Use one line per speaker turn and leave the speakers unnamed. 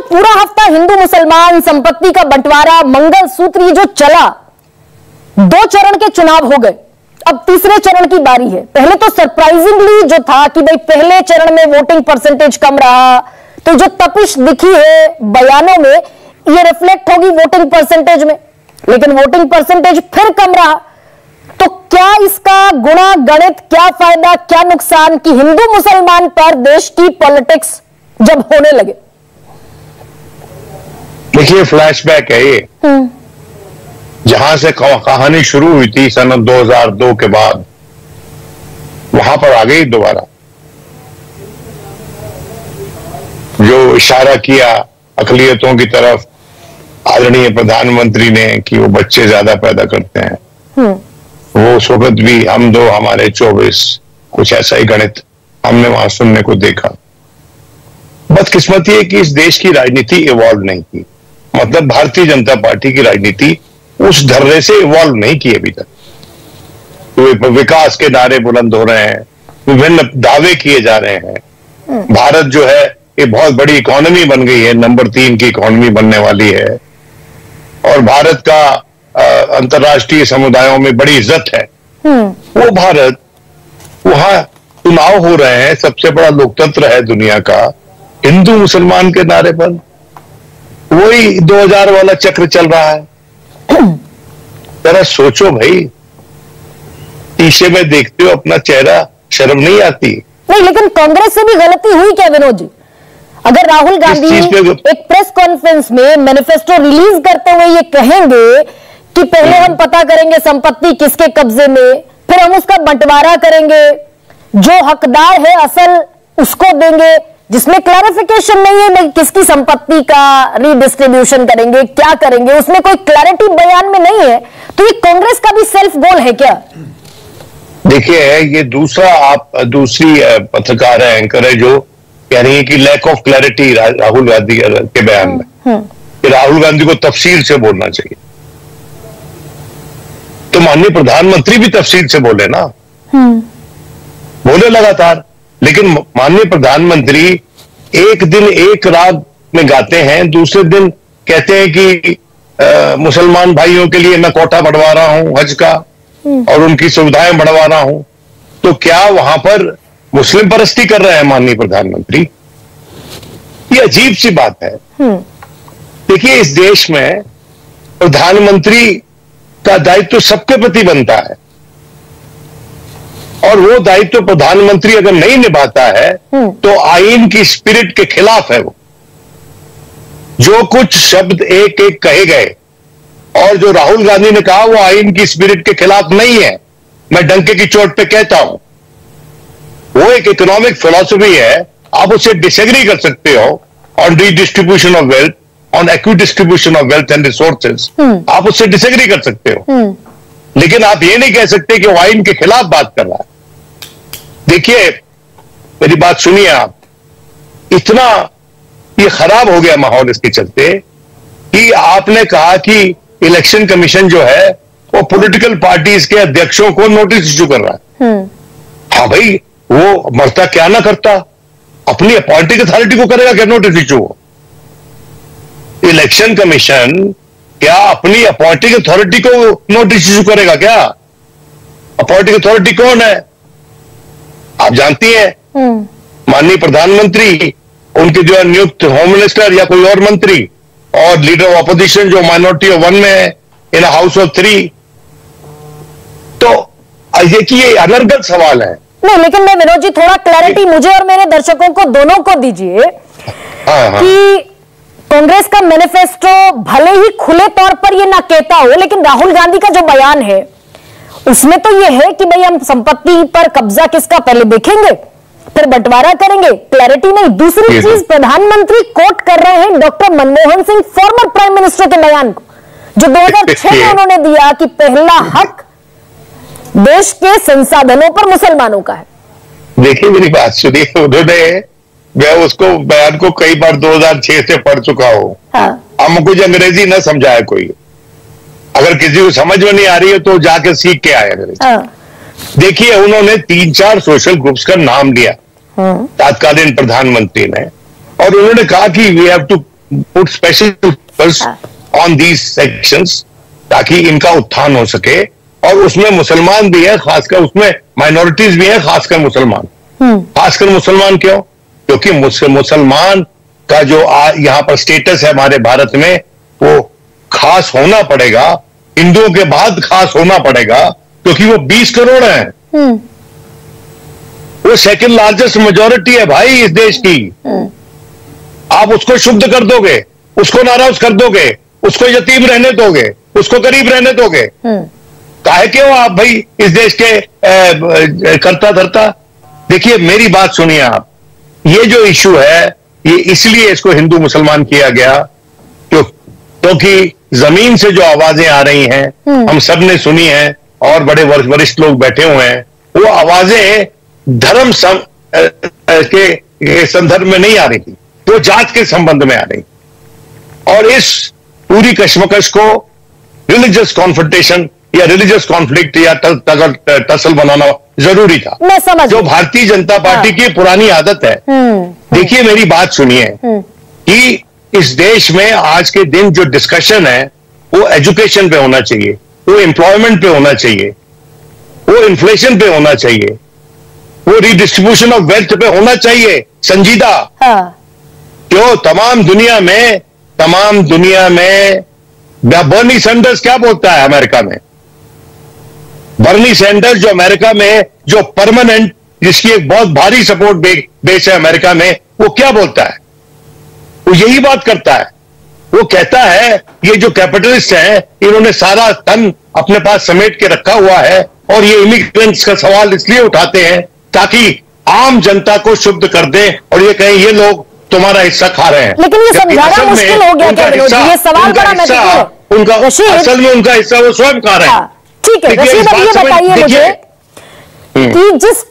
पूरा हफ्ता हिंदू मुसलमान संपत्ति का बंटवारा, मंगलसूत्र, ये जो चला, 2 चरण के चुनाव हो गए, अब तीसरे चरण की बारी है। पहले तो सरप्राइजिंगली जो था कि भाई पहले चरण में वोटिंग परसेंटेज कम रहा, तो जो तपिश दिखी है बयानों में ये रिफ्लेक्ट होगी वोटिंग परसेंटेज में, लेकिन वोटिंग परसेंटेज फिर कम रहा। तो क्या इसका गुणा गणित, क्या फायदा क्या नुकसान कि हिंदू मुसलमान पर देश की पॉलिटिक्स जब होने लगे?
देखिए, फ्लैशबैक है ये। जहां से कहानी शुरू हुई थी सन 2002 के बाद, वहां पर आ गई दोबारा। जो इशारा किया अकलियतों की तरफ आदरणीय प्रधानमंत्री ने कि वो बच्चे ज्यादा पैदा करते हैं, वो उस वक्त भी हम 2 हमारे 24, कुछ ऐसा ही गणित हमने वहां सुनने को देखा। बदकिस्मती है कि इस देश की राजनीति इवॉल्व नहीं की, मतलब भारतीय जनता पार्टी की राजनीति उस धर्रे से इवॉल्व नहीं की अभी तक। तो विकास के नारे बुलंद हो रहे हैं, विभिन्न दावे किए जा रहे हैं। भारत जो है ये बहुत बड़ी इकोनॉमी बन गई है, नंबर 3 की इकोनॉमी बनने वाली है, और भारत का अंतर्राष्ट्रीय समुदायों में बड़ी इज्जत है। वो भारत, वहां चुनाव हो रहे हैं, सबसे बड़ा लोकतंत्र है दुनिया का, हिंदू मुसलमान के नारे पर वही 2000 वाला चक्र चल रहा है। जरा सोचो भाई, शीशे में देखते हो अपना चेहरा, शर्म नहीं आती?
नहीं, लेकिन कांग्रेस से भी गलती हुई क्या विनोद जी? अगर राहुल गांधी एक प्रेस कॉन्फ्रेंस में मैनिफेस्टो रिलीज करते हुए ये कहेंगे कि पहले हम पता करेंगे संपत्ति किसके कब्जे में, फिर हम उसका बंटवारा करेंगे, जो हकदार है असल उसको देंगे, जिसमें क्लैरिफिकेशन नहीं है किसकी संपत्ति का रीडिस्ट्रीब्यूशन करेंगे, क्या करेंगे, उसमें कोई क्लैरिटी बयान में नहीं है, तो ये कांग्रेस का भी सेल्फ गोल है क्या?
देखिए, ये दूसरी पत्रकार है, एंकर है, जो कह रही है कि lack of clarity Rahul Gandhi के बयान में, कि राहुल गांधी को तफसील से बोलना चाहिए। तो माननीय प्रधानमंत्री भी तफसील से बोले ना, बोले लगातार, लेकिन माननीय प्रधानमंत्री एक दिन एक राग में गाते हैं, दूसरे दिन कहते हैं कि मुसलमान भाइयों के लिए मैं कोटा बढ़वा रहा हूं हज का और उनकी सुविधाएं बढ़वा रहा हूं। तो क्या वहां पर मुस्लिम परस्ती कर रहे हैं माननीय प्रधानमंत्री? ये अजीब सी बात है। देखिए, इस देश में प्रधानमंत्री का दायित्व सबके प्रति बनता है, और वो दायित्व प्रधानमंत्री अगर नहीं निभाता है तो आईन की स्पिरिट के खिलाफ है। वो जो कुछ शब्द एक एक कहे गए और जो राहुल गांधी ने कहा, वो आईन की स्पिरिट के खिलाफ नहीं है। मैं डंके की चोट पे कहता हूं, वो एक इकोनॉमिक फिलॉसफी है। आप उससे डिसएग्री कर सकते हो on redistribution of wealth, on equal distribution of wealth and resources, आप उससे डिसएग्री कर सकते हो, लेकिन आप ये नहीं कह सकते कि वो आईन के खिलाफ बात कर रहा है। देखिए, मेरी बात सुनिए आप, इतना ये खराब हो गया माहौल इसके चलते कि आपने कहा कि इलेक्शन कमीशन जो है वो पॉलिटिकल पार्टीज के अध्यक्षों को नोटिस इशू कर रहा है। हाँ भाई, वो मरता क्या ना करता, अपनी अपॉइंटिंग अथॉरिटी को करेगा क्या नोटिस इशू? इलेक्शन कमीशन क्या अपनी अपॉइंटिंग अथॉरिटी को नोटिस इशू करेगा क्या? अपॉइंटिंग अथॉरिटी कौन है आप जानती हैं? माननीय प्रधानमंत्री, उनके जो है नियुक्त होम मिनिस्टर या कोई और मंत्री, और लीडर ऑफ ऑपोजिशन जो माइनॉरिटी ऑफ 1 में है इन हाउस ऑफ 3। तो ये अनर्गल सवाल है।
नहीं, लेकिन मैं विनोद जी थोड़ा क्लैरिटी मुझे और मेरे दर्शकों को दोनों को दीजिए कि कांग्रेस का मैनिफेस्टो भले ही खुले तौर पर ये ना कहता हो, लेकिन राहुल गांधी का जो बयान है उसमें तो ये है कि भाई हम संपत्ति पर कब्जा किसका पहले देखेंगे, फिर बंटवारा करेंगे। क्लैरिटी नहीं। दूसरी चीज, प्रधानमंत्री कोट कर रहे हैं doctor Manmohan Singh, former prime minister के बयान को, जो 2006 में उन्होंने दिया कि पहला हक देश के संसाधनों पर मुसलमानों का है।
देखिए, मेरी बात सुनिए, उन्होंने, मैं उसको बयान को कई बार 2006 से पढ़ चुका हूं। अब मुझे अंग्रेजी न समझाए कोई, अगर किसी को समझ में नहीं आ रही है तो जाके सीख के आए अंग्रेजी। देखिए, उन्होंने 3-4 सोशल ग्रुप्स का नाम लिया तत्कालीन प्रधानमंत्री ने, और उन्होंने कहा कि we have to put special focus on these sections ताकि इनका उत्थान हो सके। और उसमें मुसलमान भी है, खासकर उसमें माइनॉरिटीज भी है, खासकर मुसलमान। खासकर मुसलमान क्यों? क्योंकि मुसलमान का जो यहाँ पर स्टेटस है हमारे भारत में, वो खास होना पड़ेगा, हिंदुओं के बाद खास होना पड़ेगा, क्योंकि वो 20 करोड़ हैं। वो सेकंड लार्जेस्ट मेजॉरिटी है भाई इस देश की। आप उसको शुद्ध कर दोगे, उसको नाराज कर दोगे, उसको यतीम रहने दोगे, उसको गरीब रहने दोगे, काहे क्यों आप भाई इस देश के करता धरता। देखिए मेरी बात सुनिए आप, ये जो इशू है ये इसलिए इसको हिंदू मुसलमान किया गया क्योंकि जमीन से जो आवाजें आ रही हैं हम सब ने सुनी हैं और बड़े वरिष्ठ लोग बैठे हुए हैं, वो आवाजें धर्म के संदर्भ में नहीं आ रही थी, वो जात के संबंध में आ रही। और इस पूरी कश्मकश को रिलीजियस कॉन्फ्रंटेशन या रिलीजियस कॉन्फ्लिक्ट या टसल बनाना जरूरी था,
मैं समझ
जो भारतीय जनता पार्टी की पुरानी आदत है। देखिए मेरी बात सुनिए कि इस देश में आज के दिन जो डिस्कशन है वो एजुकेशन पे होना चाहिए, वो एम्प्लॉयमेंट पे होना चाहिए, वो इन्फ्लेशन पे होना चाहिए, वो रिडिस्ट्रीब्यूशन ऑफ वेल्थ पे होना चाहिए संजीदा। क्यों तमाम दुनिया में बर्नी सैंडर्स क्या बोलता है अमेरिका में? बर्नी सैंडर्स जो अमेरिका में जो परमानेंट, जिसकी एक बहुत भारी सपोर्ट बेस है अमेरिका में, वो क्या बोलता है? वो यही बात करता है। वो कहता है ये जो कैपिटलिस्ट हैं इन्होंने सारा धन अपने पास समेट के रखा हुआ है और ये इमिग्रेंट्स का सवाल इसलिए उठाते हैं ताकि आम जनता को शुद्ध कर दें और ये कहें ये लोग तुम्हारा हिस्सा खा रहे हैं।
लेकिन ये समझाना मुश्किल हो गया क्या विनोद जी? ये सवाल बड़ा महत्वपूर्ण,
उनका असल में उनका हिस्सा वो स्वयं खा रहे हैं।
ठीक है रशीद, अब ये बताइए मुझे कि जिस